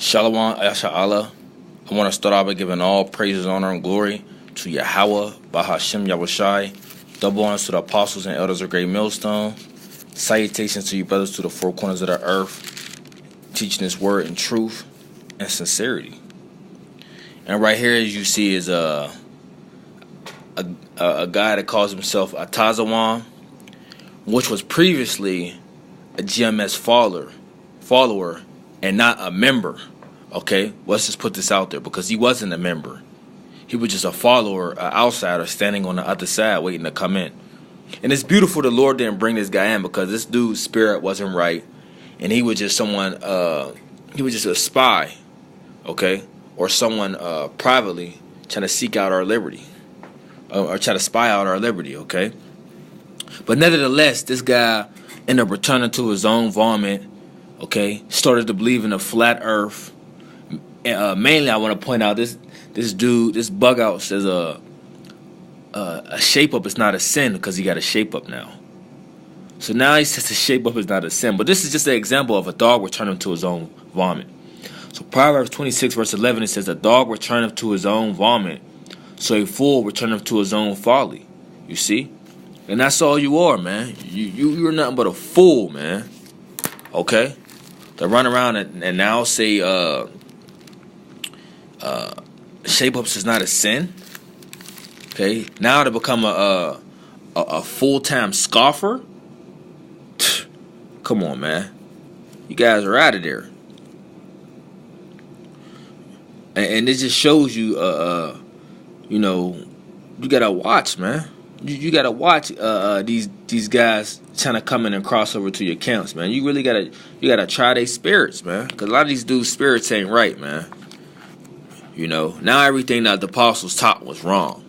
Shalom, Yasha'Allah. I want to start off by giving all praises, honor, and glory to Yahweh, Bahashem Yahushai. Double honors to the apostles and elders of Great Millstone. Salutations to you brothers to the four corners of the earth, teaching this word in truth and sincerity. And right here, as you see, is a guy that calls himself a Tazawan, which was previously a GMS follower and not a member. Okay, let's just put this out there, because he wasn't a member. He was just a follower, an outsider standing on the other side waiting to come in. And it's beautiful the Lord didn't bring this guy in, because this dude's spirit wasn't right, and he was just someone, he was just a spy, okay, or someone privately trying to seek out our liberty, or try to spy out our liberty, okay. But nevertheless, this guy ended up returning to his own vomit, okay, started to believe in a flat earth. Mainly, I want to point out this dude, this bug out says a shape up is not a sin, because he got a shape up now. So now he says the shape up is not a sin. But this is just an example of a dog returning to his own vomit. So Proverbs 26 verse 11, it says, a dog returneth to his own vomit, so a fool returneth to his own folly. You see? And that's all you are, man. You're nothing but a fool, man. Okay? To run around and now say shape-ups is not a sin. Okay? Now to become a full-time scoffer? Come on, man. You guys are out of there. And it just shows you, you know, you gotta watch, man. You gotta watch these guys trying to come in and cross over to your camps, man. You really gotta try their spirits, man. Because a lot of these dudes' spirits ain't right, man. You know, now everything that the apostles taught was wrong.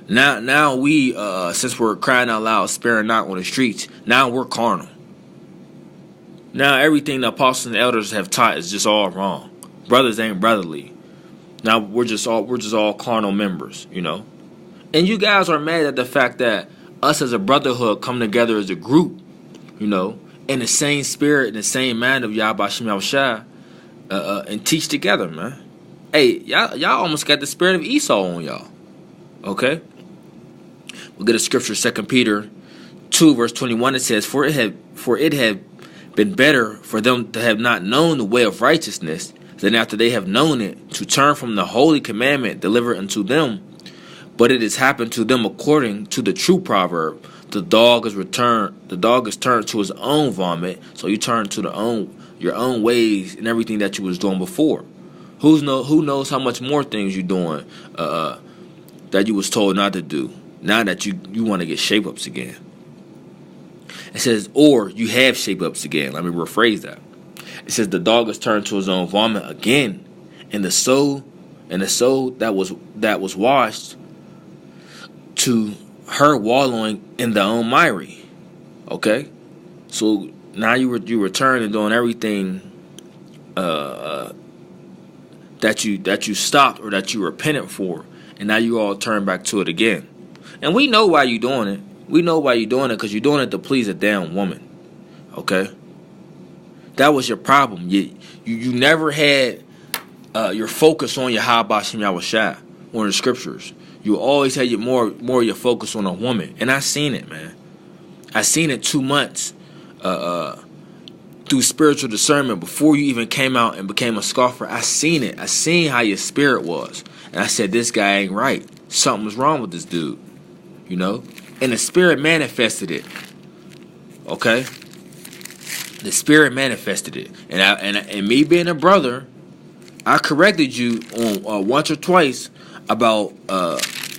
Now we, since we're crying out loud, sparing not on the streets, now we're carnal. Now everything the apostles and the elders have taught is just all wrong. Brothers ain't brotherly. Now we're just all carnal members, you know. And you guys are mad at the fact that us as a brotherhood come together as a group, you know, in the same spirit and the same mind of Yahweh Shem Yahushai, and teach together, man. Hey, y'all almost got the spirit of Esau on y'all. Okay? We'll get a scripture, 2 Peter 2, verse 21. It says, For it had been better for them to have not known the way of righteousness, than after they have known it, to turn from the holy commandment delivered unto them. But it has happened to them according to the true proverb, the dog is turned to his own vomit, so you turn to your own ways and everything that you was doing before. Who knows how much more things you're doing that you was told not to do, now that you want to get shape-ups again. It says, or you have shape-ups again. Let me rephrase that. It says the dog is turned to his own vomit again, and the soul that was washed to her wallowing in the own mire. Okay? So now you return and doing everything that you stopped or that you repented for, and now you all turn back to it again. And we know why you're doing it. We know why you're doing it, because you're doing it to please a damn woman. Okay? That was your problem. You never had your focus on your Yahweh Shem Yahushai, on the scriptures. You always had more your focus on a woman. And I seen it, man. I seen it 2 months through spiritual discernment before you even came out and became a scoffer. I seen it. I seen how your spirit was. And I said, this guy ain't right. Something was wrong with this dude. You know? And the spirit manifested it. Okay? The spirit manifested it. And me being a brother, I corrected you on once or twice about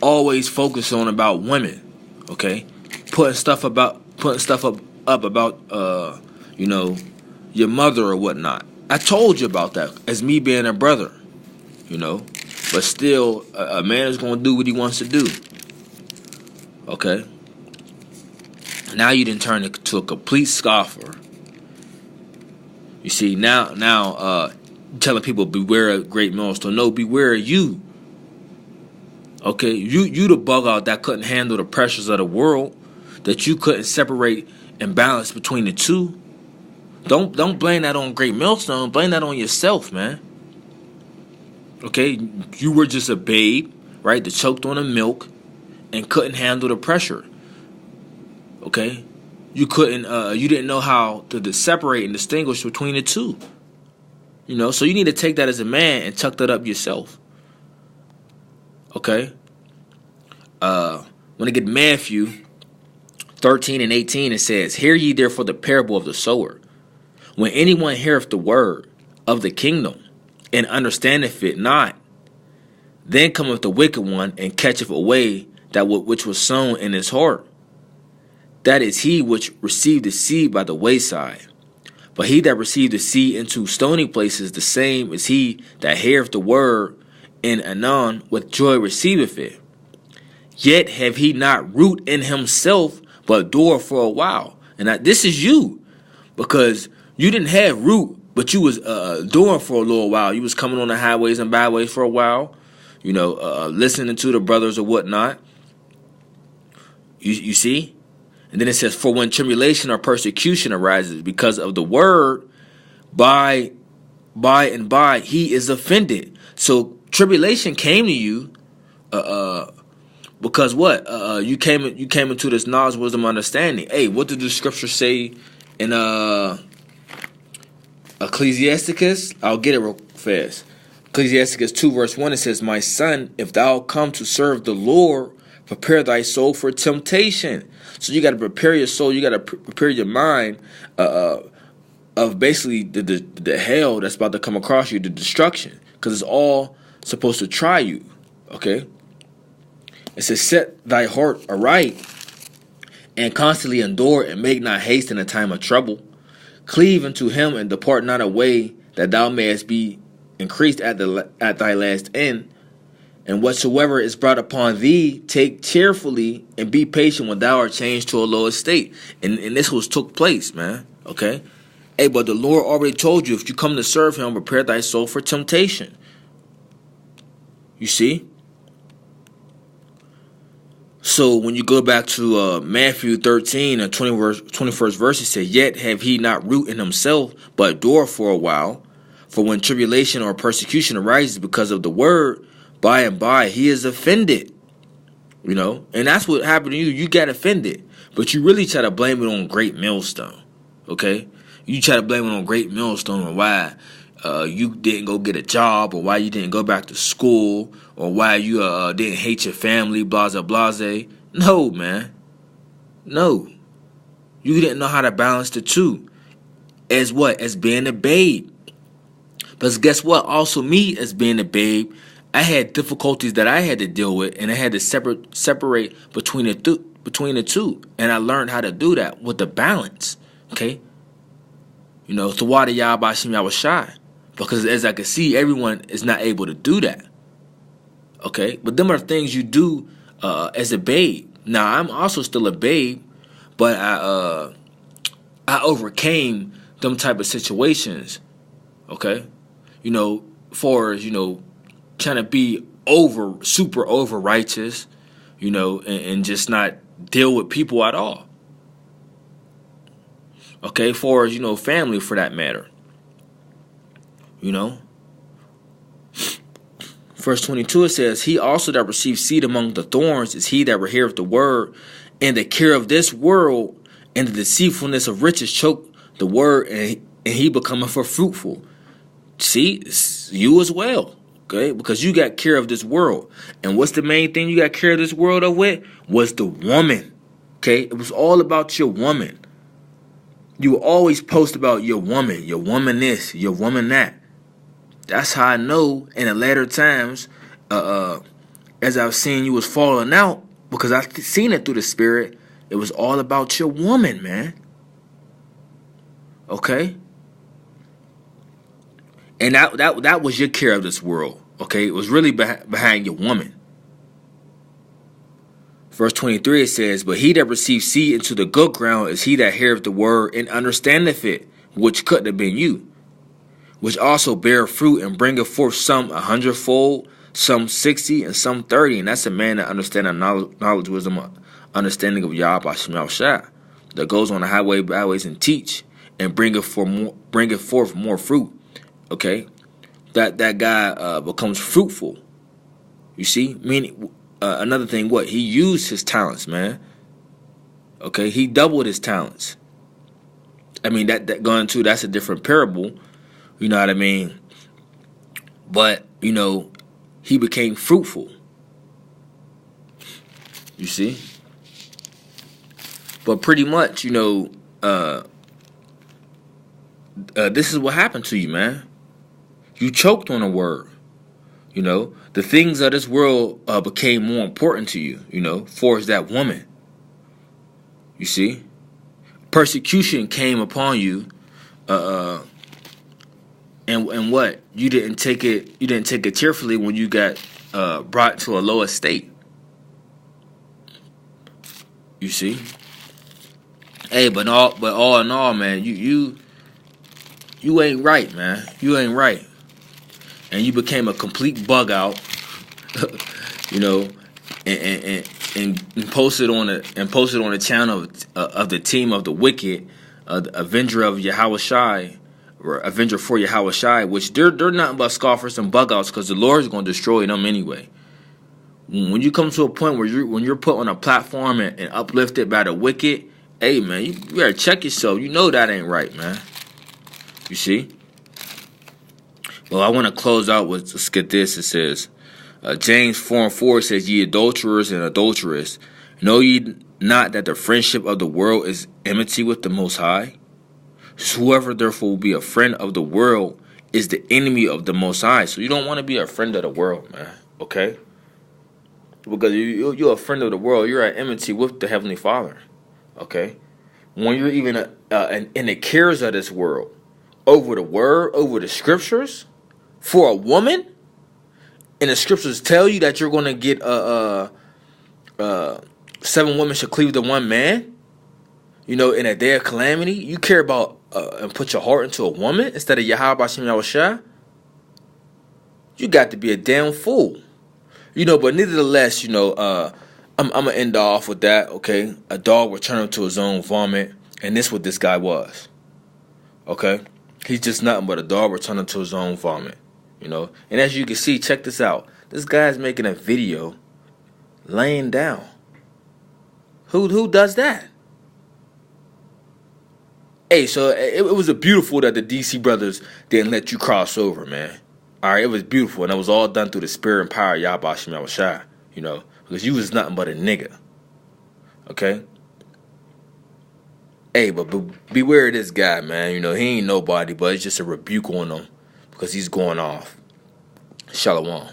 always focus on about women, okay? Putting stuff up about you know, your mother or whatnot. I told you about that as me being a brother, you know. But still, a man is going to do what he wants to do, okay? Now you didn't turn to a complete scoffer. You see, now telling people beware of great millstone. No, beware of you. Okay, you the bug out that couldn't handle the pressures of the world, that you couldn't separate and balance between the two. Don't blame that on Great Millstone. Blame that on yourself, man. Okay, you were just a babe, right? That choked on the milk and couldn't handle the pressure. Okay, you didn't know how to separate and distinguish between the two. So you need to take that as a man and tuck that up yourself. Okay. When I get Matthew 13 and 18, it says, "Hear ye therefore the parable of the sower. When anyone heareth the word of the kingdom, and understandeth it not, then cometh the wicked one, and catcheth away that which was sown in his heart. That is he which received the seed by the wayside. But he that received the seed into stony places, the same is he that heareth the word, and anon with joy receiveth it. Yet have he not root in himself, but endure for a while." And this is you, because you didn't have root, but you was enduring for a little while. You was coming on the highways and byways for a while, listening to the brothers or whatnot. You see? And then it says, "For when tribulation or persecution arises because of the word, by and by he is offended." So tribulation came to you, because what? You came into this knowledge, wisdom, understanding. Hey, what did the scripture say in Ecclesiasticus? I'll get it real fast. Ecclesiasticus 2 verse 1, it says, "My son, if thou come to serve the Lord, prepare thy soul for temptation." So you got to prepare your soul. You got to prepare your mind of basically the hell that's about to come across you, the destruction, because it's all supposed to try you. Okay. It says, "Set thy heart aright, and constantly endure, and make not haste in a time of trouble. Cleave unto him, and depart not away, that thou mayest be increased at thy last end. And whatsoever is brought upon thee, take cheerfully, and be patient when thou art changed to a lower state." And this took place, man. Okay. Hey, but the Lord already told you, if you come to serve him, prepare thy soul for temptation. You see? So when you go back to Matthew 13 and 21st verse, it says, "Yet have he not root in himself, but endure for a while. For when tribulation or persecution arises because of the word, by and by he is offended." And that's what happened to you. You got offended, but you really try to blame it on Great Millstone. Okay, you try to blame it on Great Millstone, and why you didn't go get a job, or why you didn't go back to school, or why you didn't hate your family, blase blase. No, man. No. You didn't know how to balance the two. As what? As being a babe. But guess what? Also me, as being a babe, I had difficulties that I had to deal with, and I had to separate between the two. And I learned how to do that with the balance. Okay? Thawada Yahbashim Yahweh. Because as I can see, everyone is not able to do that. Okay? But them are things you do as a babe. Now, I'm also still a babe, but I overcame them type of situations. Okay? For trying to be super over righteous, and just not deal with people at all. Okay? For family, for that matter. Verse 22, it says, "He also that received seed among the thorns is he that heareth the word, and the care of this world and the deceitfulness of riches choke the word, and he becometh fruitful." See, it's you as well, okay? Because you got care of this world. And what's the main thing you got care of this world of with? Was the woman, okay? It was all about your woman. You will always post about your woman this, your woman that. That's how I know in the latter times, as I've seen you was falling out, because I've seen it through the spirit, it was all about your woman, man. Okay? And that was your care of this world, okay? It was really behind your woman. Verse 23, it says, "But he that received seed into the good ground is he that heareth the word and understandeth it," which couldn't have been you, "which also bear fruit and bringeth forth some 100-fold, some 60, and some 30. And that's a man that understandeth knowledge, wisdom, understanding of Yahweh Shah, that goes on the byways and teach, and bringeth forth more fruit." Okay? that guy becomes fruitful. You see, meaning another thing, what he used his talents, man. Okay, he doubled his talents. I mean that going to that's a different parable. You know what I mean? But he became fruitful. You see? But pretty much, this is what happened to you, man. You choked on a word. The things of this world became more important to you, for that woman. You see? Persecution came upon you, and what? You didn't take it cheerfully when you got brought to a low estate. You see? Hey, but all in all, man, you ain't right, man. You ain't right. And you became a complete bug out, and posted on the channel of the team of the wicked, the Avenger of Yahushai, or Avenger for Yahushai, which they're nothing but scoffers and bug outs, because the Lord is going to destroy them anyway. When you come to a point where you're put on a platform and uplifted by the wicked, hey man, you better check yourself. You know that ain't right, man. You see? Well, I want to close out with, let's get this. It says, James 4:4 says, "Ye adulterers and adulteress, know ye not that the friendship of the world is enmity with the Most High? Whoever therefore will be a friend of the world is the enemy of the Most High." So you don't want to be a friend of the world, man. Okay? Because you're a friend of the world, you're at enmity with the Heavenly Father. Okay? When you're even in the cares of this world, over the word, over the scriptures, for a woman, and the scriptures tell you that you're going to get 7 women should cleave to one man, in a day of calamity, you care about and put your heart into a woman instead of Yahweh Shem Yahushua. You got to be a damn fool. But nevertheless, I'm going to end off with that, okay? A dog returning to his own vomit, and this is what this guy was, okay? He's just nothing but a dog returning to his own vomit, And as you can see, check this out. This guy's making a video laying down. Who does that? Hey, so it was beautiful that the DC brothers didn't let you cross over, man. All right, it was beautiful, and it was all done through the spirit and power of Yahweh Shem Yahushua, because you was nothing but a nigga. Okay? Hey, but beware of this guy, man. He ain't nobody, but it's just a rebuke on him because he's going off. Shalom.